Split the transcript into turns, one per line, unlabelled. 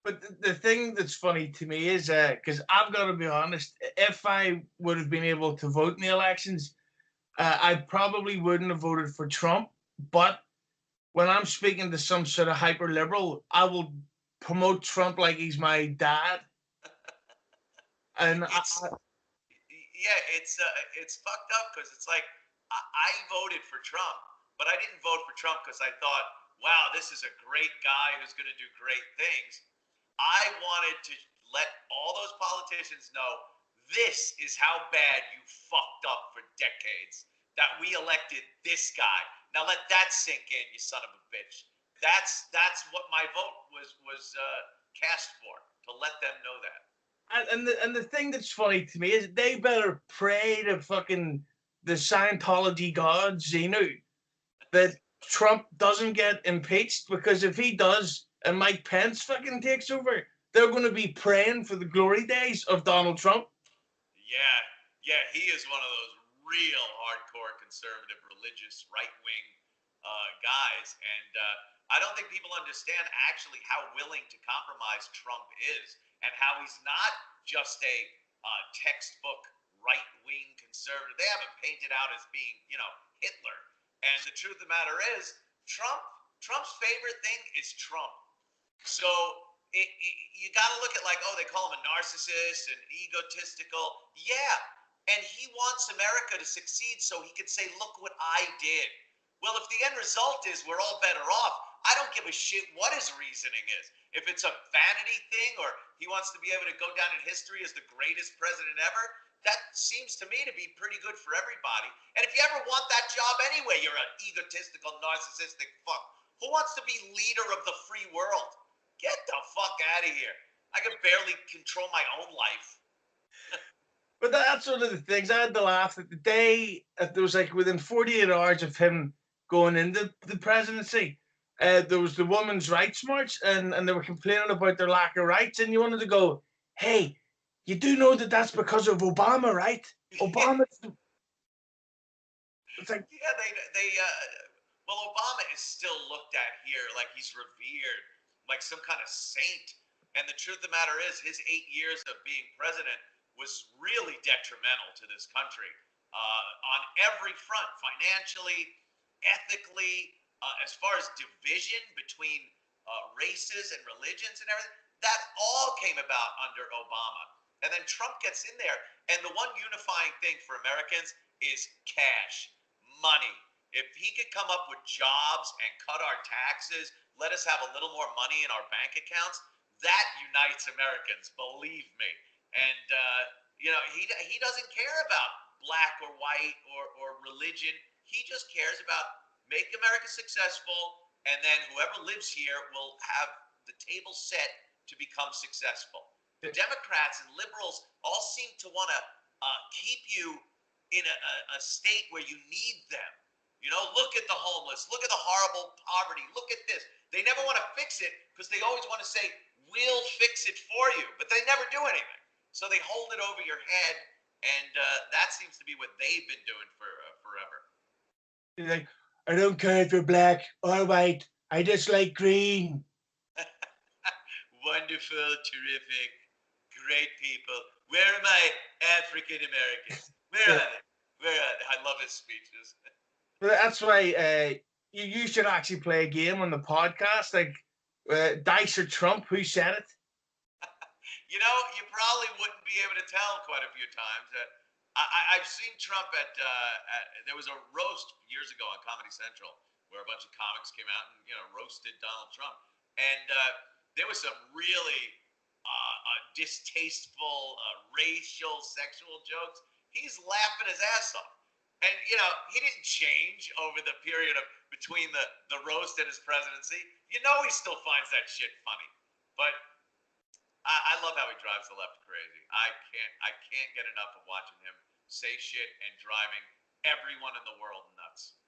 But the thing that's funny to me is, because I've got to be honest, if I would have been able to vote in the elections, I probably wouldn't have voted for Trump. But when I'm speaking to some sort of hyper liberal, I will promote Trump like he's my dad. And
It's yeah, it's fucked up because it's like I voted for Trump, but I didn't vote for Trump because I thought, wow, this is a great guy who's going to do great things. I wanted to let all those politicians know this is how bad you fucked up for decades. That we elected this guy. Now let that sink in, you son of a bitch. That's what my vote was cast for, to let them know that.
and the thing that's funny to me is they better pray to fucking the Scientology gods, that Trump doesn't get impeached, because if he does and Mike Pence fucking takes over, they're going to be praying for the glory days of Donald Trump.
Yeah, yeah, he is one of those real hardcore conservative, religious, right wing guys, and I don't think people understand actually how willing to compromise Trump is, and how he's not just a textbook right wing conservative. They have him painted out as being, Hitler. And the truth of the matter is, Trump Trump's favorite thing is Trump. So you got to look at, like, oh, they call him a narcissist and egotistical. Yeah. And he wants America to succeed so he can say, look what I did. Well, if the end result is we're all better off, I don't give a shit what his reasoning is. If it's a vanity thing or he wants to be able to go down in history as the greatest president ever, that seems to me to be pretty good for everybody. And if you ever want that job anyway, you're an egotistical, narcissistic fuck. Who wants to be leader of the free world? Get the fuck out of here. I can barely control my own life.
But that's one of the things I had to laugh at the day. There was like within 48 hours of him going into the presidency, there was the women's rights march, and they were complaining about their lack of rights. And you wanted to go, hey, you do know that that's because of Obama, right? Obama. It's like,
Yeah, well, Obama is still looked at here like he's revered, like some kind of saint. And the truth of the matter is, his 8 years of being president was really detrimental to this country on every front, financially, ethically, as far as division between races and religions and everything. That all came about under Obama. And then Trump gets in there, and the one unifying thing for Americans is cash, money. If he could come up with jobs and cut our taxes, let us have a little more money in our bank accounts, that unites Americans, believe me. And he doesn't care about black or white or religion. He just cares about make America successful, and then whoever lives here will have the table set to become successful. The Democrats and liberals all seem to want to keep you in a state where you need them. Look at the homeless, look at the horrible poverty, look at this. They never want to fix it because they always want to say, we'll fix it for you, but they never do anything. So they hold it over your head, and that seems to be what they've been doing for forever.
like, I don't care if you're black or white. I just like green.
Wonderful, terrific, great people. Where are my African Americans? Where are they? Where are they? I love his speeches.
That's why you should actually play a game on the podcast, like Dice or Trump. Who said it?
You probably wouldn't be able to tell quite a few times. I've seen Trump there was a roast years ago on Comedy Central where a bunch of comics came out and roasted Donald Trump, and there was some really distasteful racial, sexual jokes. He's laughing his ass off, and he didn't change over the period of between the roast and his presidency. He still finds that shit funny, but I love how he drives the left crazy. I can't get enough of watching him say shit and driving everyone in the world nuts.